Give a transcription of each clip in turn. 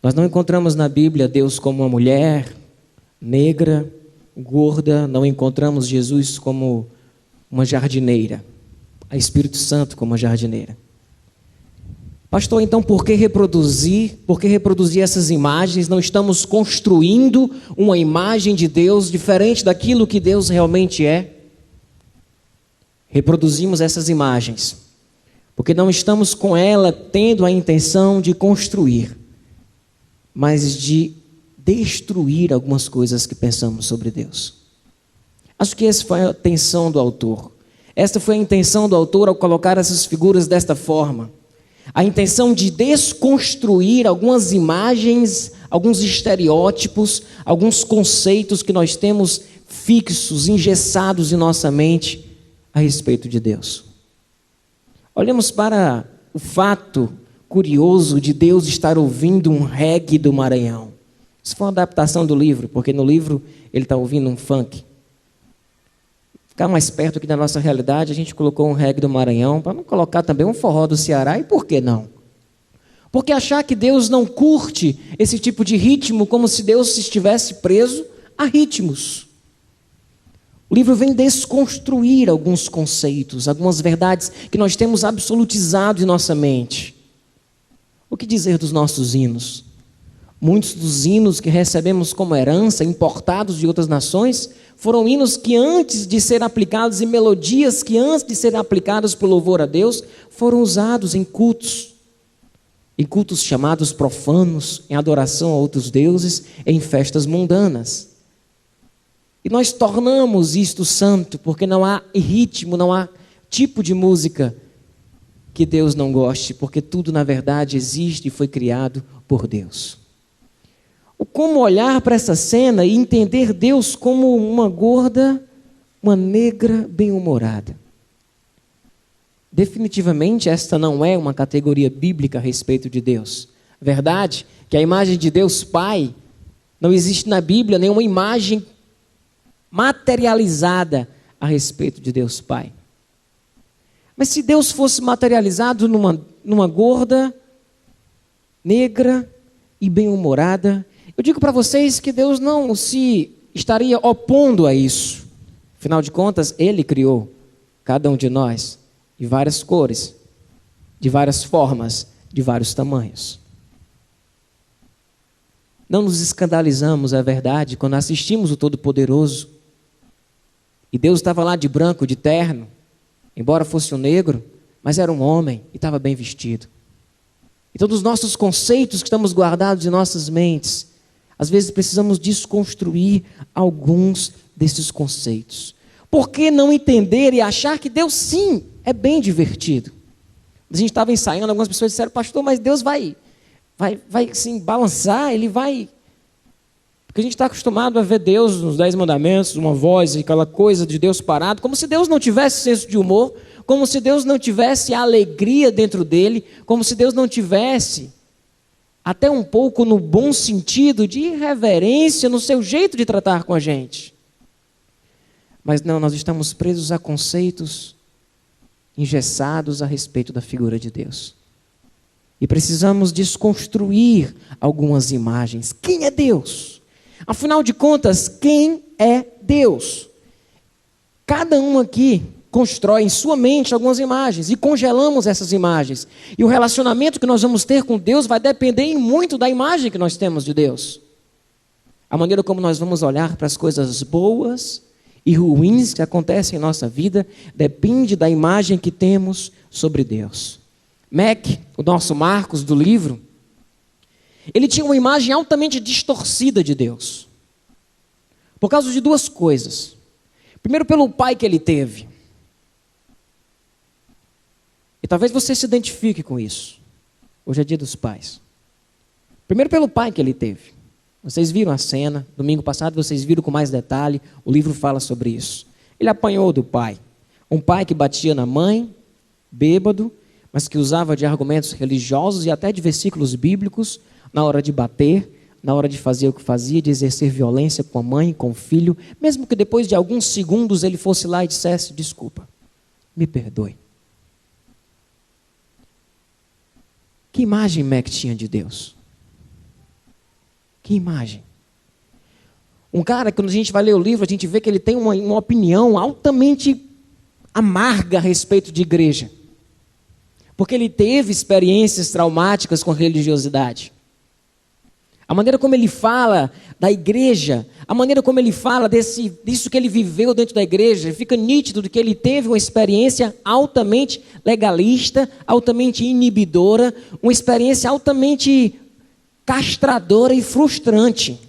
Nós não encontramos na Bíblia Deus como uma mulher negra, gorda, não encontramos Jesus como uma jardineira, a Espírito Santo como uma jardineira. Pastor, então por que reproduzir? Por que reproduzir essas imagens? Não estamos construindo uma imagem de Deus diferente daquilo que Deus realmente é? Reproduzimos essas imagens porque não estamos com ela tendo a intenção de construir, mas de destruir algumas coisas que pensamos sobre Deus. Acho que essa foi a intenção do autor. Esta foi a intenção do autor ao colocar essas figuras desta forma. A intenção de desconstruir algumas imagens, alguns estereótipos, alguns conceitos que nós temos fixos, engessados em nossa mente a respeito de Deus. Olhemos para o fato curioso de Deus estar ouvindo um reggae do Maranhão. Isso foi uma adaptação do livro, porque no livro ele está ouvindo um funk. Ficar mais perto aqui da nossa realidade, a gente colocou um reggae do Maranhão, para não colocar também um forró do Ceará, e por que não? Porque achar que Deus não curte esse tipo de ritmo, como se Deus estivesse preso a ritmos. O livro vem desconstruir alguns conceitos, algumas verdades que nós temos absolutizado em nossa mente. O que dizer dos nossos hinos? Muitos dos hinos que recebemos como herança, importados de outras nações, foram hinos que antes de serem aplicados, e melodias que antes de serem aplicadas por louvor a Deus, foram usados em cultos chamados profanos, em adoração a outros deuses, em festas mundanas. E nós tornamos isto santo, porque não há ritmo, não há tipo de música que Deus não goste, porque tudo na verdade existe e foi criado por Deus. Como olhar para essa cena e entender Deus como uma gorda, uma negra bem-humorada? Definitivamente esta não é uma categoria bíblica a respeito de Deus. Verdade que a imagem de Deus Pai, não existe na Bíblia nenhuma imagem materializada a respeito de Deus Pai. Mas se Deus fosse materializado numa gorda, negra e bem-humorada, eu digo para vocês que Deus não se estaria opondo a isso. Afinal de contas, Ele criou cada um de nós de várias cores, de várias formas, de vários tamanhos. Não nos escandalizamos, é verdade, quando assistimos o Todo-Poderoso e Deus estava lá de branco, de terno, embora fosse um negro, mas era um homem e estava bem vestido. Então, dos nossos conceitos que estamos guardados em nossas mentes, às vezes precisamos desconstruir alguns desses conceitos. Por que não entender e achar que Deus, sim, é bem divertido? A gente estava ensaiando, algumas pessoas disseram, pastor, mas Deus vai assim, balançar, Ele vai... Porque a gente está acostumado a ver Deus nos 10 mandamentos, uma voz, aquela coisa de Deus parado, como se Deus não tivesse senso de humor, como se Deus não tivesse alegria dentro dele, como se Deus não tivesse, até um pouco no bom sentido, de irreverência no seu jeito de tratar com a gente. Mas não, nós estamos presos a conceitos engessados a respeito da figura de Deus. E precisamos desconstruir algumas imagens. Quem é Deus? Afinal de contas, quem é Deus? Cada um aqui constrói em sua mente algumas imagens e congelamos essas imagens. E o relacionamento que nós vamos ter com Deus vai depender muito da imagem que nós temos de Deus. A maneira como nós vamos olhar para as coisas boas e ruins que acontecem em nossa vida depende da imagem que temos sobre Deus. Mac, o nosso Marcos do livro, ele tinha uma imagem altamente distorcida de Deus. Por causa de duas coisas. Primeiro, pelo pai que ele teve. E talvez você se identifique com isso. Hoje é dia dos pais. Primeiro, pelo pai que ele teve. Vocês viram a cena, domingo passado vocês viram com mais detalhe, o livro fala sobre isso. Ele apanhou do pai. Um pai que batia na mãe, bêbado, mas que usava de argumentos religiosos e até de versículos bíblicos na hora de bater, na hora de fazer o que fazia, de exercer violência com a mãe, com o filho, mesmo que depois de alguns segundos ele fosse lá e dissesse, desculpa, me perdoe. Que imagem Mac tinha de Deus? Que imagem? Um cara, quando a gente vai ler o livro, a gente vê que ele tem uma opinião altamente amarga a respeito de igreja. Porque ele teve experiências traumáticas com a religiosidade. A maneira como ele fala da igreja, a maneira como ele fala disso que ele viveu dentro da igreja, fica nítido de que ele teve uma experiência altamente legalista, altamente inibidora, uma experiência altamente castradora e frustrante,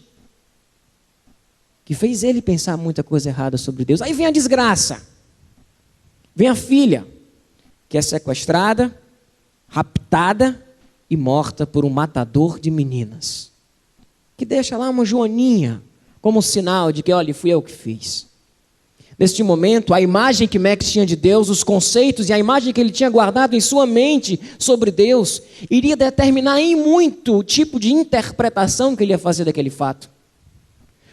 que fez ele pensar muita coisa errada sobre Deus. Aí vem a desgraça. Vem a filha, que é sequestrada, raptada e morta por um matador de meninas, que deixa lá uma joaninha como sinal de que, olha, fui eu que fiz. Neste momento, a imagem que Max tinha de Deus, os conceitos e a imagem que ele tinha guardado em sua mente sobre Deus, iria determinar em muito o tipo de interpretação que ele ia fazer daquele fato.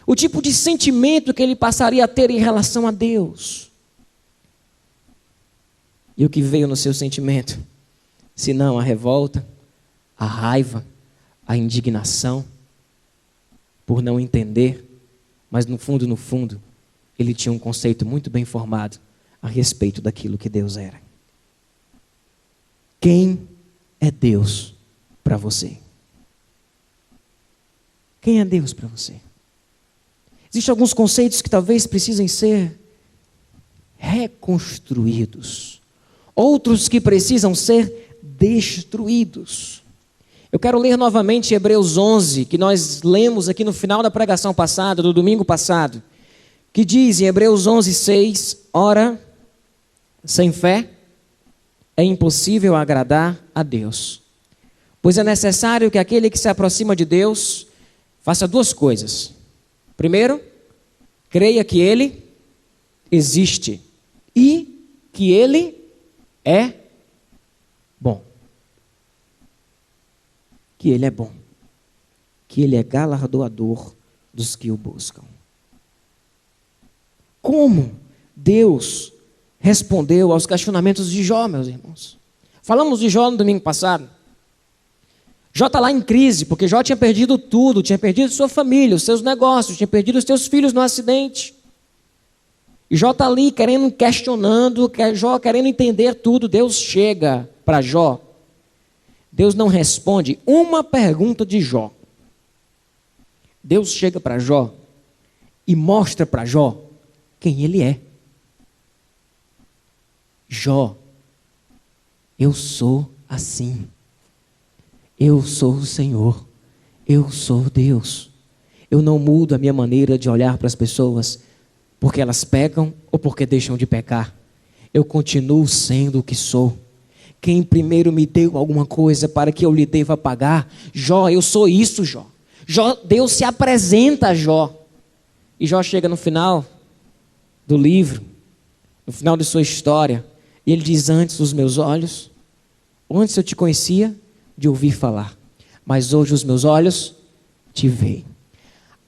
O tipo de sentimento que ele passaria a ter em relação a Deus. E o que veio no seu sentimento? Se não a revolta, a raiva, a indignação, por não entender, mas no fundo, ele tinha um conceito muito bem formado a respeito daquilo que Deus era. Quem é Deus para você? Quem é Deus para você? Existem alguns conceitos que talvez precisem ser reconstruídos. Outros que precisam ser destruídos. Eu quero ler novamente Hebreus 11, que nós lemos aqui no final da pregação passada, do domingo passado, que diz em Hebreus 11, 6, ora, sem fé é impossível agradar a Deus, pois é necessário que aquele que se aproxima de Deus faça duas coisas. Primeiro, creia que Ele existe e que Ele é bom. Que Ele é bom. Que Ele é galardoador dos que o buscam. Como Deus respondeu aos questionamentos de Jó, meus irmãos? Falamos de Jó no domingo passado. Jó está lá em crise, porque Jó tinha perdido tudo, tinha perdido sua família, os seus negócios, tinha perdido os seus filhos no acidente. E Jó está ali questionando, Jó querendo entender tudo. Deus chega para Jó. Deus não responde uma pergunta de Jó. Deus chega para Jó e mostra para Jó quem ele é. Jó, eu sou assim. Eu sou o Senhor. Eu sou Deus. Eu não mudo a minha maneira de olhar para as pessoas porque elas pecam ou porque deixam de pecar. Eu continuo sendo o que sou. Quem primeiro me deu alguma coisa para que eu lhe deva pagar? Jó, eu sou isso, Jó. Deus se apresenta a Jó. E Jó chega no final do livro, no final de sua história, e ele diz: antes os meus olhos, antes eu te conhecia de ouvir falar, mas hoje os meus olhos te veem.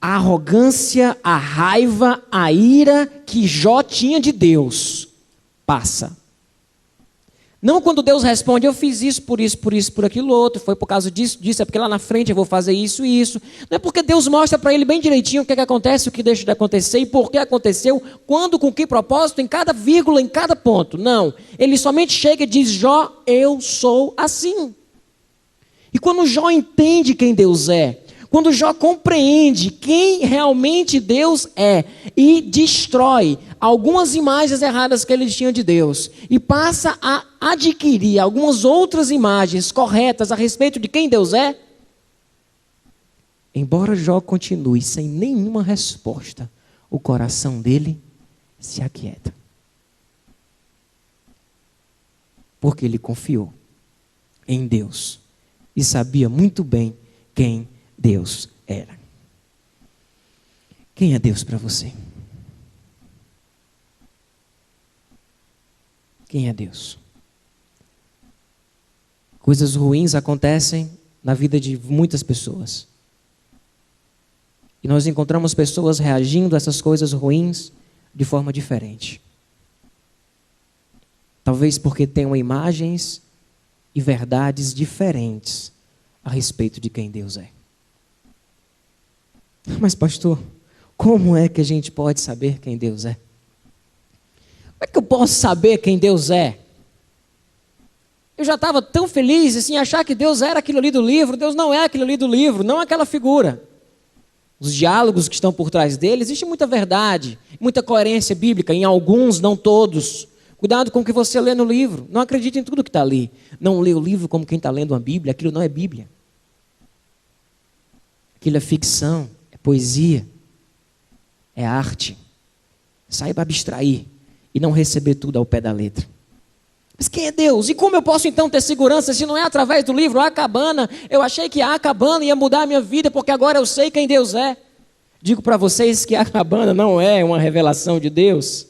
A arrogância, a raiva, a ira que Jó tinha de Deus passa. Não quando Deus responde: eu fiz isso, por aquilo outro, foi por causa disso, é porque lá na frente eu vou fazer isso e isso. Não é porque Deus mostra para ele bem direitinho o que acontece, o que deixa de acontecer e por que aconteceu, quando, com que propósito, em cada vírgula, em cada ponto. Não, ele somente chega e diz: Jó, eu sou assim. E quando Jó entende quem Deus é, quando Jó compreende quem realmente Deus é e destrói algumas imagens erradas que ele tinha de Deus e passa a adquirir algumas outras imagens corretas a respeito de quem Deus é, embora Jó continue sem nenhuma resposta, o coração dele se aquieta. Porque ele confiou em Deus e sabia muito bem quem Deus era. Quem é Deus para você? Quem é Deus? Coisas ruins acontecem na vida de muitas pessoas. E nós encontramos pessoas reagindo a essas coisas ruins de forma diferente. Talvez porque tenham imagens e verdades diferentes a respeito de quem Deus é. Mas pastor, como é que a gente pode saber quem Deus é? Como é que eu posso saber quem Deus é? Eu já estava tão feliz assim, achar que Deus era aquilo ali do livro. Deus não é aquilo ali do livro, não é aquela figura. Os diálogos que estão por trás dele, existe muita verdade, muita coerência bíblica, em alguns, não todos. Cuidado com o que você lê no livro, não acredite em tudo que está ali. Não lê o livro como quem está lendo uma Bíblia, aquilo não é Bíblia. Aquilo é ficção, é poesia, é arte. Saiba abstrair e não receber tudo ao pé da letra. Mas quem é Deus? E como eu posso então ter segurança se não é através do livro A Cabana? Eu achei que A Cabana ia mudar a minha vida, porque agora eu sei quem Deus é. Digo para vocês que A Cabana não é uma revelação de Deus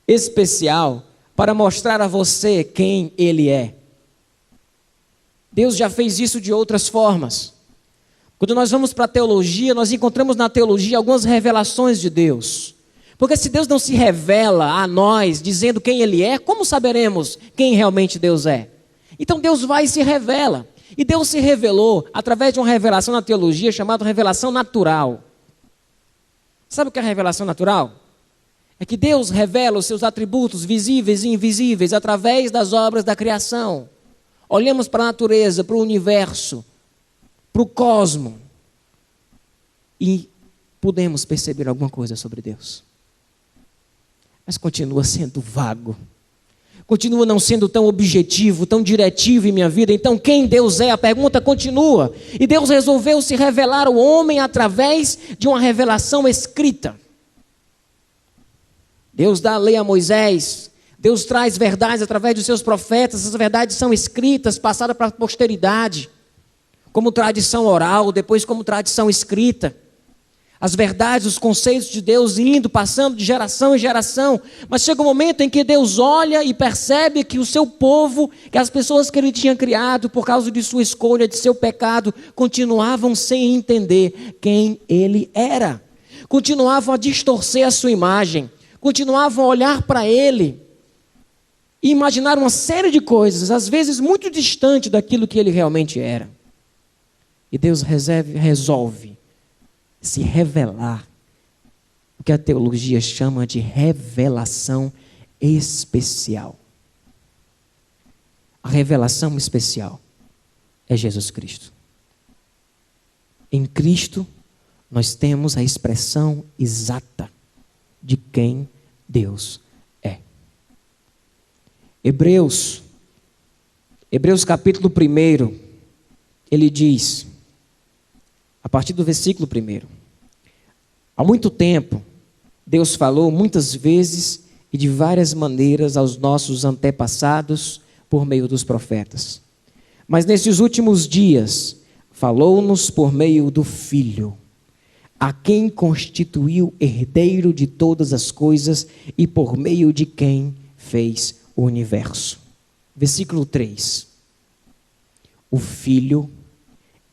especial para mostrar a você quem Ele é. Deus já fez isso de outras formas. Quando nós vamos para a teologia, nós encontramos na teologia algumas revelações de Deus. Porque se Deus não se revela a nós, dizendo quem Ele é, como saberemos quem realmente Deus é? Então Deus vai e se revela. E Deus se revelou através de uma revelação na teologia chamada revelação natural. Sabe o que é a revelação natural? É que Deus revela os seus atributos visíveis e invisíveis através das obras da criação. Olhamos para a natureza, para o universo, para o cosmos e podemos perceber alguma coisa sobre Deus. Mas continua sendo vago. Continua não sendo tão objetivo, tão diretivo em minha vida. Então quem Deus é? A pergunta continua. E Deus resolveu se revelar ao homem através de uma revelação escrita. Deus dá a lei a Moisés. Deus traz verdades através dos seus profetas. Essas verdades são escritas, passadas para a posteridade. Como tradição oral, depois como tradição escrita. As verdades, os conceitos de Deus indo, passando de geração em geração. Mas chega um momento em que Deus olha e percebe que o seu povo, que as pessoas que Ele tinha criado por causa de sua escolha, de seu pecado, continuavam sem entender quem Ele era. Continuavam a distorcer a sua imagem. Continuavam a olhar para Ele e imaginar uma série de coisas, às vezes muito distante daquilo que Ele realmente era. E Deus resolve se revelar, o que a teologia chama de revelação especial. A revelação especial é Jesus Cristo. Em Cristo, nós temos a expressão exata de quem Deus é. Hebreus capítulo 1, ele diz, a partir do versículo 1. Há muito tempo, Deus falou muitas vezes e de várias maneiras aos nossos antepassados por meio dos profetas. Mas nesses últimos dias, falou-nos por meio do Filho, a quem constituiu herdeiro de todas as coisas e por meio de quem fez o universo. Versículo 3. O Filho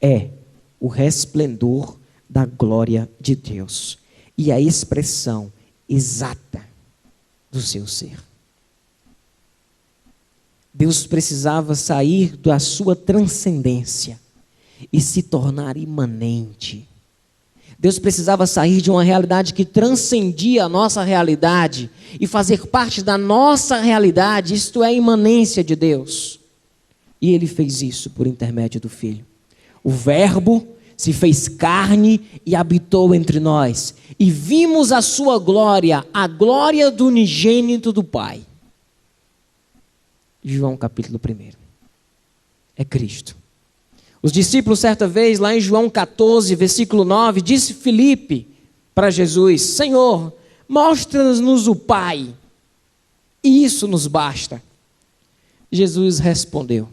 é o resplendor da glória de Deus e a expressão exata do seu ser. Deus precisava sair da sua transcendência e se tornar imanente. Deus precisava sair de uma realidade que transcendia a nossa realidade e fazer parte da nossa realidade, isto é a imanência de Deus. E Ele fez isso por intermédio do Filho. O Verbo se fez carne e habitou entre nós. E vimos a sua glória, a glória do unigênito do Pai. João capítulo 1. É Cristo. Os discípulos, certa vez, lá em João 14, versículo 9, disse Filipe para Jesus: Senhor, mostra-nos o Pai, e isso nos basta. Jesus respondeu: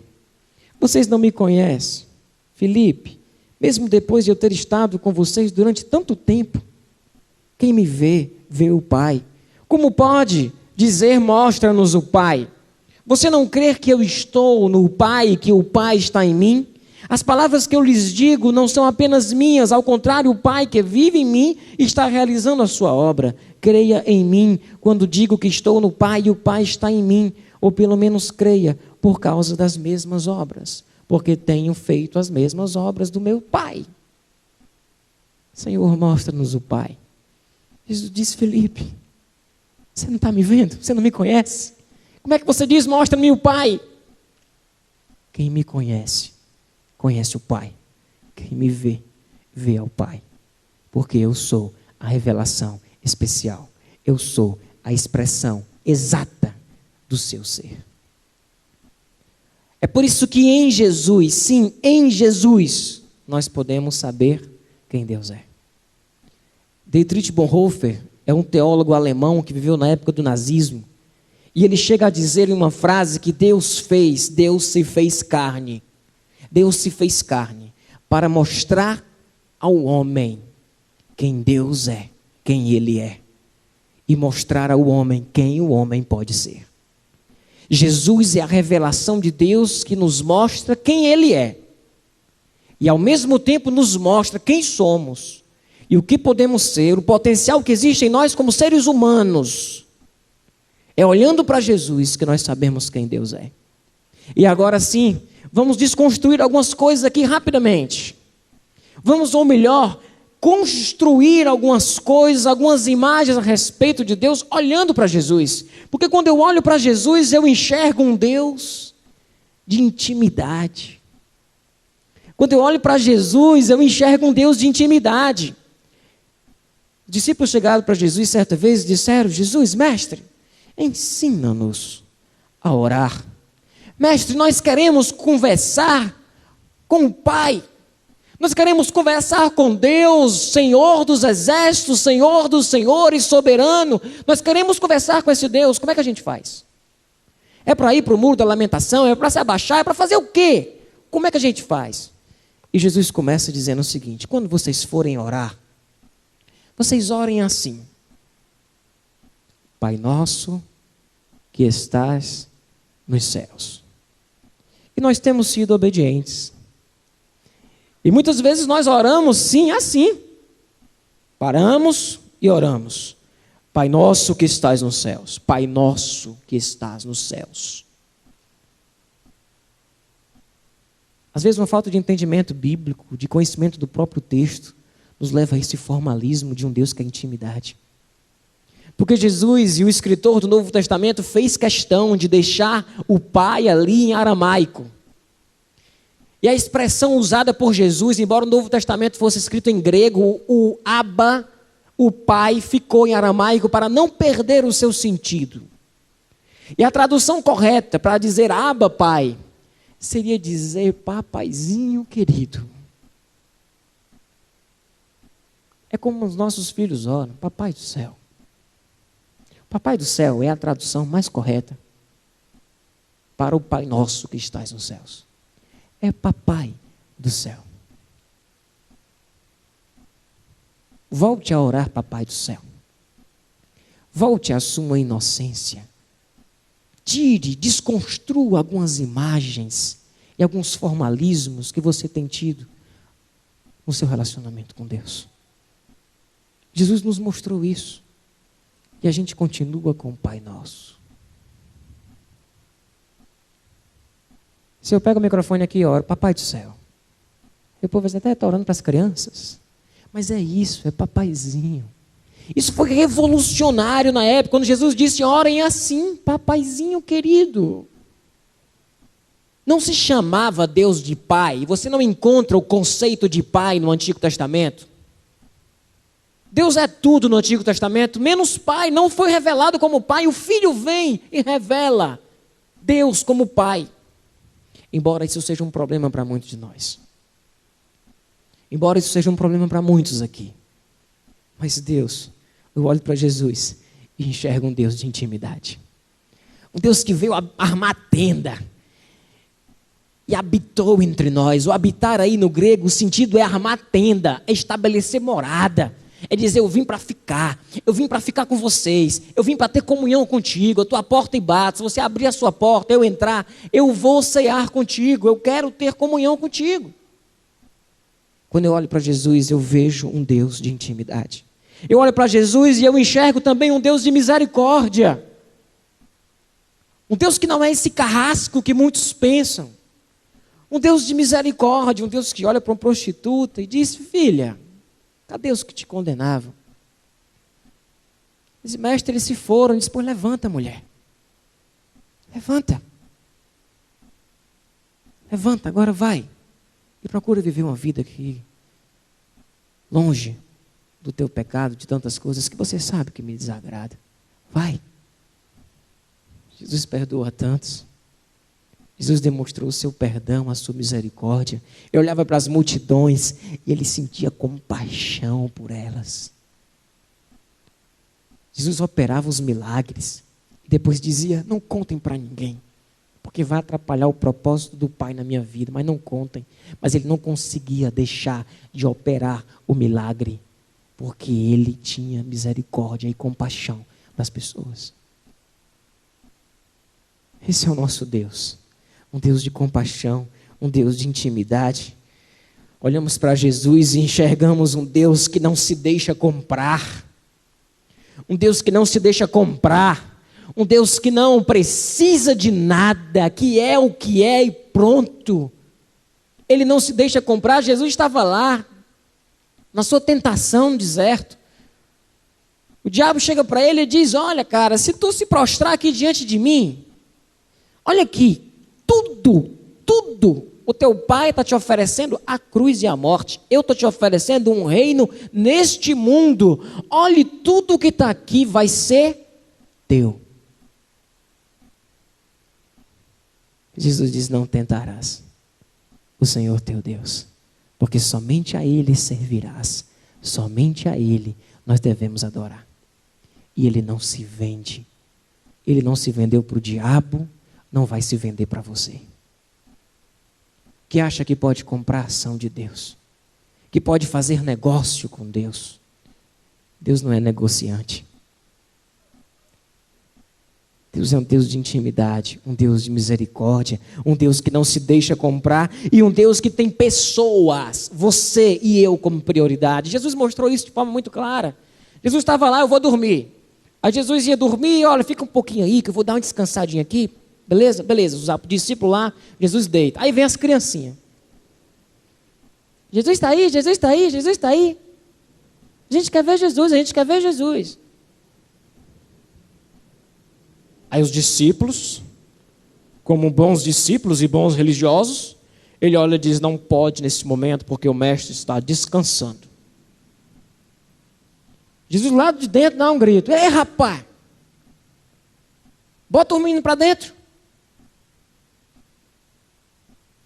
Vocês não me conhecem, Filipe, mesmo depois de eu ter estado com vocês durante tanto tempo. Quem me vê, vê o Pai. Como pode dizer, mostra-nos o Pai? Você não crê que eu estou no Pai e que o Pai está em mim? As palavras que eu lhes digo não são apenas minhas, ao contrário, o Pai que vive em mim está realizando a sua obra. Creia em mim quando digo que estou no Pai e o Pai está em mim, ou pelo menos creia por causa das mesmas obras, porque tenho feito as mesmas obras do meu Pai. Senhor, mostra-nos o Pai. Jesus disse: Felipe, você não está me vendo? Você não me conhece? Como é que você diz, mostra-me o Pai? Quem me conhece, conhece o Pai. Quem me vê, vê ao Pai. Porque eu sou a revelação especial. Eu sou a expressão exata do seu ser. É por isso que em Jesus, sim, em Jesus, nós podemos saber quem Deus é. Dietrich Bonhoeffer é um teólogo alemão que viveu na época do nazismo. E ele chega a dizer em uma frase que Deus se fez carne. Deus se fez carne para mostrar ao homem quem Deus é, quem Ele é. E mostrar ao homem quem o homem pode ser. Jesus é a revelação de Deus que nos mostra quem Ele é. E ao mesmo tempo nos mostra quem somos. E o que podemos ser, o potencial que existe em nós como seres humanos. É olhando para Jesus que nós sabemos quem Deus é. E agora sim, vamos desconstruir algumas coisas aqui rapidamente. Vamos, ou melhor, construir algumas coisas, algumas imagens a respeito de Deus, olhando para Jesus. Porque quando eu olho para Jesus, eu enxergo um Deus de intimidade. Quando eu olho para Jesus, eu enxergo um Deus de intimidade. Os discípulos chegaram para Jesus certa vez e disseram: Jesus, mestre, ensina-nos a orar. Mestre, nós queremos conversar com o Pai. Nós queremos conversar com Deus, Senhor dos exércitos, Senhor dos senhores, soberano. Nós queremos conversar com esse Deus. Como é que a gente faz? É para ir para o muro da lamentação? É para se abaixar? É para fazer o quê? Como é que a gente faz? E Jesus começa dizendo o seguinte: quando vocês forem orar, vocês orem assim: Pai nosso que estás nos céus. E nós temos sido obedientes. E muitas vezes nós oramos sim, assim. Paramos e oramos. Pai nosso que estás nos céus. Pai nosso que estás nos céus. Às vezes uma falta de entendimento bíblico, de conhecimento do próprio texto, nos leva a esse formalismo de um Deus que é intimidade. Porque Jesus e o escritor do Novo Testamento fez questão de deixar o Pai ali em aramaico. E a expressão usada por Jesus, embora o Novo Testamento fosse escrito em grego, o Abba, o Pai, ficou em aramaico para não perder o seu sentido. E a tradução correta para dizer Abba, Pai, seria dizer papaizinho querido. É como os nossos filhos oram: Papai do céu. Papai do céu é a tradução mais correta para o Pai nosso que estás nos céus. É Papai do céu. Volte a orar, Papai do céu. Volte à sua inocência. Tire, desconstrua algumas imagens e alguns formalismos que você tem tido no seu relacionamento com Deus. Jesus nos mostrou isso. E a gente continua com o Pai Nosso. Se eu pego o microfone aqui e oro: Papai do céu. E o povo até está orando para as crianças. Mas é isso, é papaizinho. Isso foi revolucionário na época, quando Jesus disse: orem assim, papaizinho querido. Não se chamava Deus de Pai. Você não encontra o conceito de Pai no Antigo Testamento. Deus é tudo no Antigo Testamento, menos Pai. Não foi revelado como Pai. O Filho vem e revela Deus como Pai. Embora isso seja um problema para muitos de nós. Embora isso seja um problema para muitos aqui. Mas Deus, eu olho para Jesus e enxergo um Deus de intimidade. Um Deus que veio armar tenda e habitou entre nós. O habitar aí no grego, o sentido é armar tenda, é estabelecer morada. É dizer: eu vim para ficar, eu vim para ficar com vocês, eu vim para ter comunhão contigo. A tua porta e bato, se você abrir a sua porta, eu entrar, eu vou cear contigo, eu quero ter comunhão contigo. Quando eu olho para Jesus, eu vejo um Deus de intimidade. Eu olho para Jesus e eu enxergo também um Deus de misericórdia. Um Deus que não é esse carrasco que muitos pensam. Um Deus de misericórdia, um Deus que olha para uma prostituta e diz: filha, Cadê os que te condenavam? Disse, mestre, eles se foram. Ele disse, pois levanta, mulher. Levanta. Levanta, agora vai. E procura viver uma vida aqui, longe do teu pecado, de tantas coisas que você sabe que me desagrada. Vai. Jesus perdoa tantos. Jesus demonstrou o seu perdão, a sua misericórdia. Ele olhava para as multidões e ele sentia compaixão por elas. Jesus operava os milagres e depois dizia, não contem para ninguém, porque vai atrapalhar o propósito do Pai na minha vida, mas não contem. Mas ele não conseguia deixar de operar o milagre, porque ele tinha misericórdia e compaixão das pessoas. Esse é o nosso Deus, um Deus de compaixão, um Deus de intimidade. Olhamos para Jesus e enxergamos um Deus que não se deixa comprar, um Deus que não se deixa comprar, um Deus que não precisa de nada, que é o que é e pronto. Ele não se deixa comprar. Jesus estava lá, na sua tentação no deserto. O diabo chega para ele e diz, olha cara, se tu se prostrar aqui diante de mim, olha aqui, tudo o teu pai está te oferecendo a cruz e a morte. Eu estou te oferecendo um reino neste mundo. Olhe, tudo que está aqui vai ser teu. Jesus diz, não tentarás o Senhor teu Deus, porque somente a Ele servirás. Somente a Ele nós devemos adorar. E Ele não se vende. Ele não se vendeu para o diabo, não vai se vender para você. Que acha que pode comprar a ação de Deus, que pode fazer negócio com Deus. Deus não é negociante. Deus é um Deus de intimidade, um Deus de misericórdia, um Deus que não se deixa comprar e um Deus que tem pessoas, você e eu como prioridade. Jesus mostrou isso de forma muito clara. Jesus estava lá, eu vou dormir. Aí Jesus ia dormir, olha, fica um pouquinho aí que eu vou dar uma descansadinha aqui. Beleza? Beleza, os discípulos lá, Jesus deita. Aí vem as criancinhas. Jesus está aí, Jesus está aí, Jesus está aí. A gente quer ver Jesus, a gente quer ver Jesus. Aí os discípulos, como bons discípulos e bons religiosos, ele olha e diz, não pode nesse momento, porque o mestre está descansando. Jesus lá de dentro dá um grito, ei rapaz, bota o menino para dentro.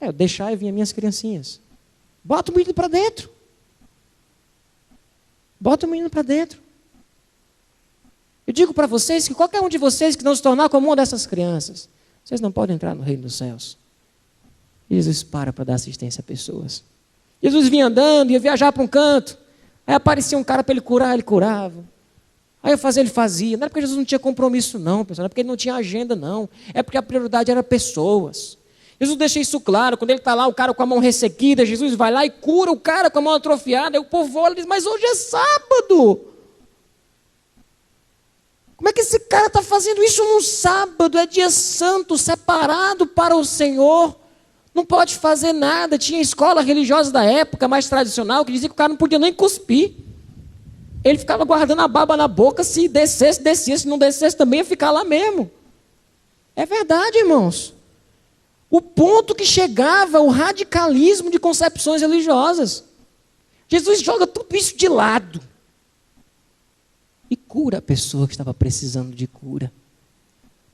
Eu deixar e vinha minhas criancinhas. Bota o menino para dentro. Bota o menino para dentro. Eu digo para vocês que qualquer um de vocês que não se tornar como uma dessas crianças, vocês não podem entrar no reino dos céus. Jesus para dar assistência a pessoas. Jesus vinha andando, ia viajar para um canto. Aí aparecia um cara para ele curar, ele curava. Aí eu fazia, ele fazia. Não era porque Jesus não tinha compromisso não, pessoal. Não é porque ele não tinha agenda não. É porque a prioridade era pessoas. Jesus deixa isso claro, quando ele está lá, o cara com a mão ressequida, Jesus vai lá e cura o cara com a mão atrofiada, aí o povo olha e diz, mas hoje é sábado. Como é que esse cara está fazendo isso num sábado? É dia santo, separado para o Senhor. Não pode fazer nada. Tinha escola religiosa da época, mais tradicional, que dizia que o cara não podia nem cuspir. Ele ficava guardando a baba na boca, se descesse, descia, se não descesse também ia ficar lá mesmo. É verdade, irmãos. O ponto que chegava o radicalismo de concepções religiosas. Jesus joga tudo isso de lado. E cura a pessoa que estava precisando de cura.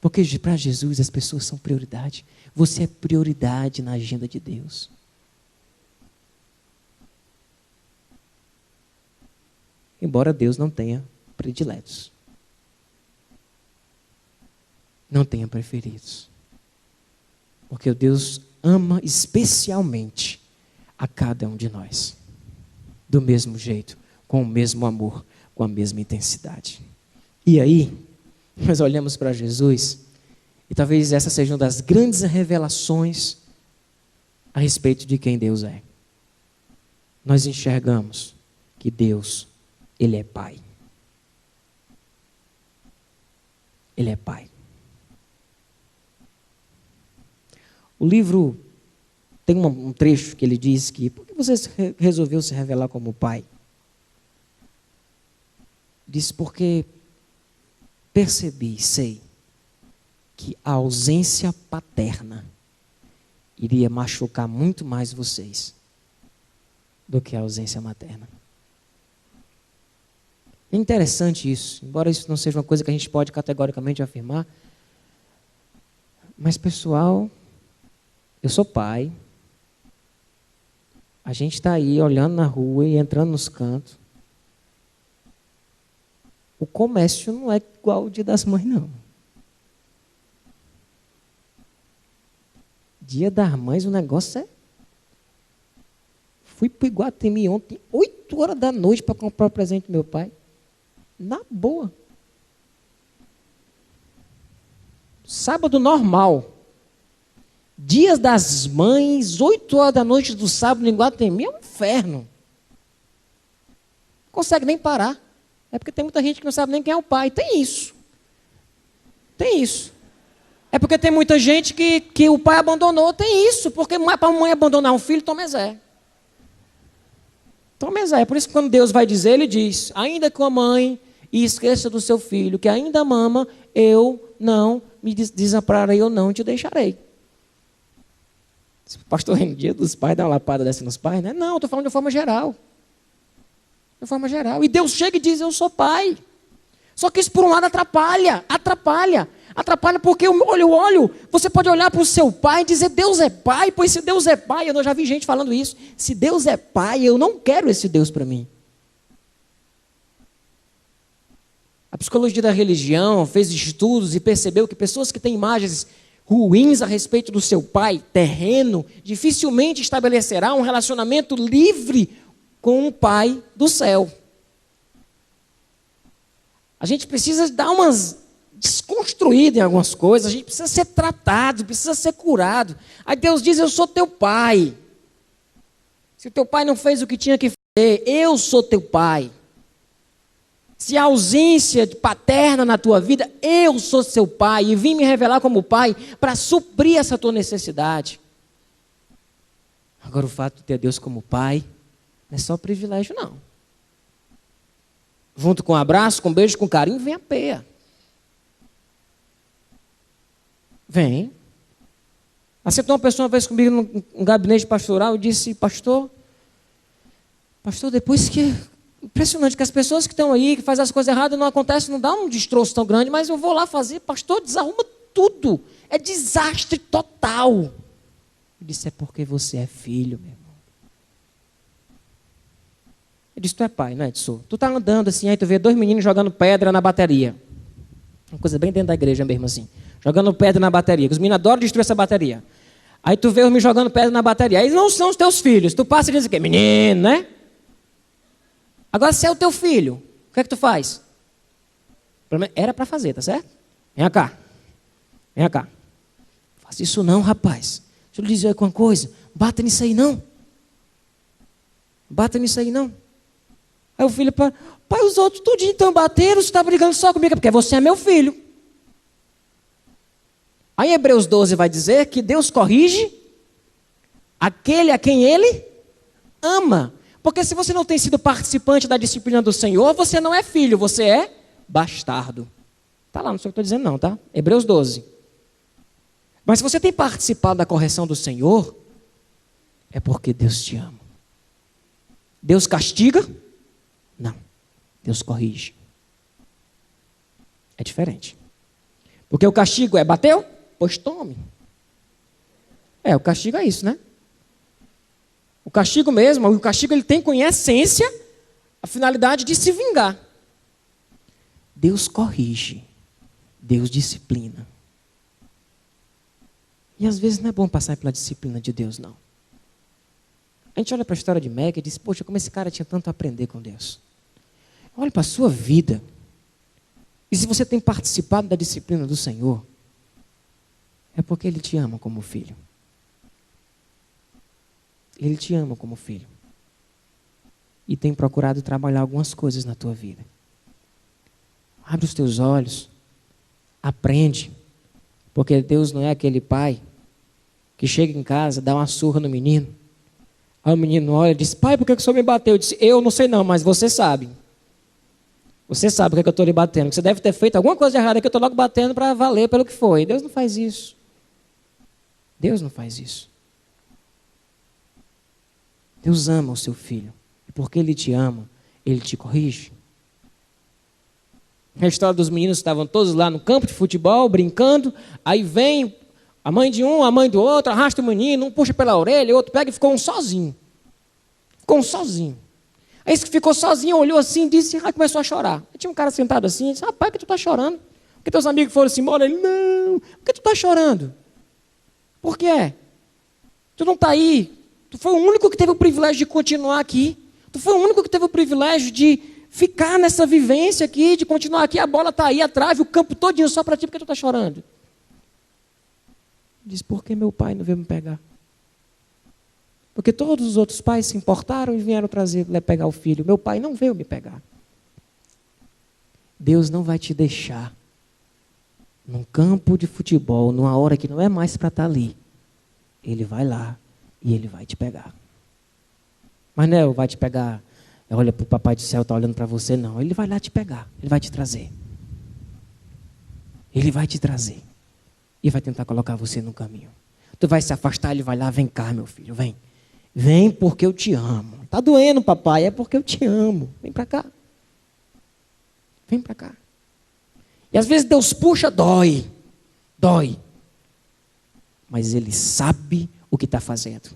Porque para Jesus as pessoas são prioridade. Você é prioridade na agenda de Deus. Embora Deus não tenha prediletos. Não tenha preferidos. Porque Deus ama especialmente a cada um de nós. Do mesmo jeito, com o mesmo amor, com a mesma intensidade. E aí, nós olhamos para Jesus, e talvez essa seja uma das grandes revelações a respeito de quem Deus é. Nós enxergamos que Deus, Ele é Pai. Ele é Pai. O livro tem um trecho que ele diz que, por que você resolveu se revelar como pai? Disse, porque percebi, sei, que a ausência paterna iria machucar muito mais vocês do que a ausência materna. É interessante isso, embora isso não seja uma coisa que a gente pode categoricamente afirmar, mas pessoal, eu sou pai, a gente está aí olhando na rua e entrando nos cantos, o comércio não é igual o Dia das Mães, não. Dia das Mães, o negócio é... Fui para o Iguatemi ontem, 8 horas da noite, para comprar o presente do meu pai. Na boa. Sábado normal. Dias das Mães, 8 horas da noite do sábado no Iguatemi, é um inferno. Não consegue nem parar. É porque tem muita gente que não sabe nem quem é o pai. Tem isso. Tem isso. É porque tem muita gente que o pai abandonou. Tem isso. Porque para a mãe abandonar um filho, toma Zé. Toma Zé. É por isso que quando Deus vai dizer, Ele diz, ainda que a mãe esqueça do seu filho, que ainda mama, eu não me desampararei, eu não te deixarei. Se o pastor no dia dos pais dá uma lapada dessa nos pais, né? Não, estou falando de forma geral. De forma geral. E Deus chega e diz, eu sou pai. Só que isso por um lado atrapalha. Atrapalha porque eu olho, você pode olhar para o seu pai e dizer, Deus é pai, pois se Deus é pai, eu já vi gente falando isso, se Deus é pai, eu não quero esse Deus para mim. A psicologia da religião fez estudos e percebeu que pessoas que têm imagens ruins a respeito do seu pai terreno, dificilmente estabelecerá um relacionamento livre com o pai do céu. A gente precisa dar umas desconstruídas em algumas coisas, a gente precisa ser tratado, precisa ser curado. Aí Deus diz, eu sou teu pai. Se o teu pai não fez o que tinha que fazer, eu sou teu pai. Se a ausência paterna na tua vida, eu sou seu pai e vim me revelar como pai para suprir essa tua necessidade. Agora o fato de ter Deus como pai não é só privilégio, não. Junto com um abraço, com um beijo, com carinho, vem a peia. Vem. Acertou uma pessoa uma vez comigo num gabinete pastoral e disse, pastor, depois que... Impressionante que as pessoas que estão aí, que fazem as coisas erradas, não acontece, não dá um destroço tão grande, mas eu vou lá fazer, pastor, desarruma tudo. É desastre total. Eu disse, é porque você é filho, meu irmão. Eu disse, tu é pai, não é, Edson? Tu tá andando assim, aí tu vê 2 meninos jogando pedra na bateria. Uma coisa bem dentro da igreja mesmo assim. Jogando pedra na bateria, que os meninos adoram destruir essa bateria. Aí tu vê os meninos jogando pedra na bateria. Aí não são os teus filhos. Tu passa e diz o quê? Menino, né? Agora, se é o teu filho, o que é que tu faz? Era para fazer, tá certo? Vem cá. Vem cá. Faça isso não, rapaz. Deixa eu lhe dizer uma coisa. Bata nisso aí não. Bata nisso aí não. Aí o filho, pai, os outros tudinho estão batendo, você está brigando só comigo, porque você é meu filho. Aí Hebreus 12 vai dizer que Deus corrige aquele a quem Ele ama. Porque se você não tem sido participante da disciplina do Senhor, você não é filho, você é bastardo. Está lá, não sei o que estou dizendo não, tá? Hebreus 12. Mas se você tem participado da correção do Senhor, é porque Deus te ama. Deus castiga? Não. Deus corrige. É diferente. Porque o castigo é bateu? Pois tome. O castigo é isso, né? O castigo mesmo, o castigo ele tem em essência a finalidade de se vingar. Deus corrige, Deus disciplina. E às vezes não é bom passar pela disciplina de Deus, não. A gente olha para a história de Meg e diz, poxa, como esse cara tinha tanto a aprender com Deus. Olha para a sua vida. E se você tem participado da disciplina do Senhor, é porque Ele te ama como filho. Ele te ama como filho. E tem procurado trabalhar algumas coisas na tua vida. Abre os teus olhos. Aprende. Porque Deus não é aquele pai que chega em casa, dá uma surra no menino. Aí o menino olha e diz, pai, por que o senhor me bateu? Eu disse, eu não sei não, mas você sabe. Você sabe o que é que eu estou lhe batendo. Que você deve ter feito alguma coisa errada que eu estou logo batendo para valer pelo que foi. Deus não faz isso. Deus não faz isso. Deus ama o seu filho. E porque Ele te ama, Ele te corrige. A história dos meninos estavam todos lá no campo de futebol, brincando. Aí vem a mãe de um, a mãe do outro, arrasta o menino, um puxa pela orelha, o outro pega e ficou um sozinho. Ficou um sozinho. Aí esse que ficou sozinho olhou assim e disse, começou a chorar. Aí tinha um cara sentado assim e disse, rapaz, por que tu está chorando? Porque teus amigos foram assim embora? Ele, não, por que tu está chorando? Por quê? Tu não está aí. Tu foi o único que teve o privilégio de continuar aqui. Tu foi o único que teve o privilégio de ficar nessa vivência aqui, de continuar aqui. A bola está aí, a trave, o campo todinho só para ti. Por que tu está chorando? Diz, porque meu pai não veio me pegar. Porque todos os outros pais se importaram e vieram pegar o filho. Meu pai não veio me pegar. Deus não vai te deixar num campo de futebol, numa hora que não é mais para estar ali. Ele vai lá e Ele vai te pegar. Mas não vai te pegar, olha para o papai do céu, está olhando para você, não. Ele vai lá te pegar, Ele vai te trazer. Ele vai te trazer. E vai tentar colocar você no caminho. Tu vai se afastar, Ele vai lá, vem cá, meu filho, vem. Vem porque eu te amo. Está doendo, papai, é porque eu te amo. Vem para cá. Vem para cá. E às vezes Deus puxa, dói. Dói. Mas Ele sabe o que está fazendo.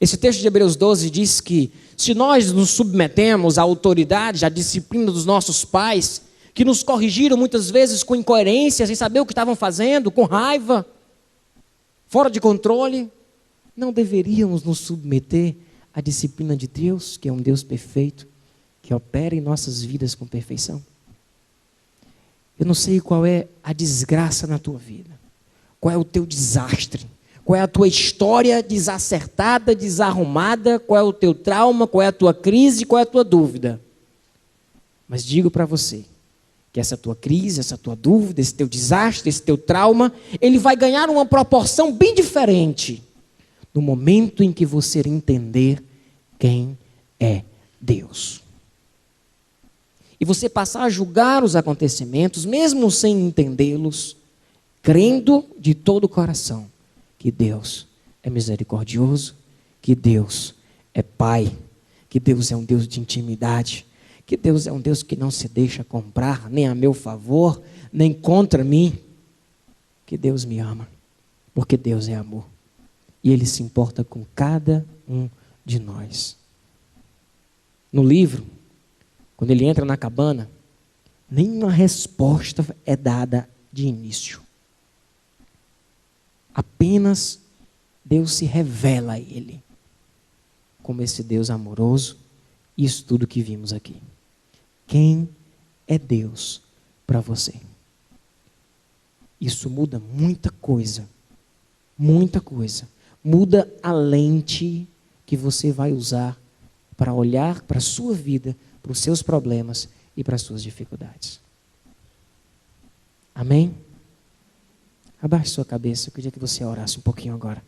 Esse texto de Hebreus 12 diz que se nós nos submetemos à autoridade, à disciplina dos nossos pais, que nos corrigiram muitas vezes com incoerência, sem saber o que estavam fazendo, com raiva, fora de controle, não deveríamos nos submeter à disciplina de Deus, que é um Deus perfeito, que opera em nossas vidas com perfeição? Eu não sei qual é a desgraça na tua vida, qual é o teu desastre, qual é a tua história desacertada, desarrumada, qual é o teu trauma, qual é a tua crise, qual é a tua dúvida. Mas digo para você, que essa tua crise, essa tua dúvida, esse teu desastre, esse teu trauma, ele vai ganhar uma proporção bem diferente no momento em que você entender quem é Deus. E você passar a julgar os acontecimentos, mesmo sem entendê-los, crendo de todo o coração que Deus é misericordioso, que Deus é Pai, que Deus é um Deus de intimidade, que Deus é um Deus que não se deixa comprar, nem a meu favor, nem contra mim, que Deus me ama, porque Deus é amor. E Ele se importa com cada um de nós. No livro, quando ele entra na cabana, nenhuma resposta é dada de início. Apenas Deus se revela a ele como esse Deus amoroso. Isso tudo que vimos aqui. Quem é Deus para você? Isso muda muita coisa. Muita coisa. Muda a lente que você vai usar para olhar para a sua vida, para os seus problemas e para as suas dificuldades. Amém? Abaixe sua cabeça, eu queria que você orasse um pouquinho agora.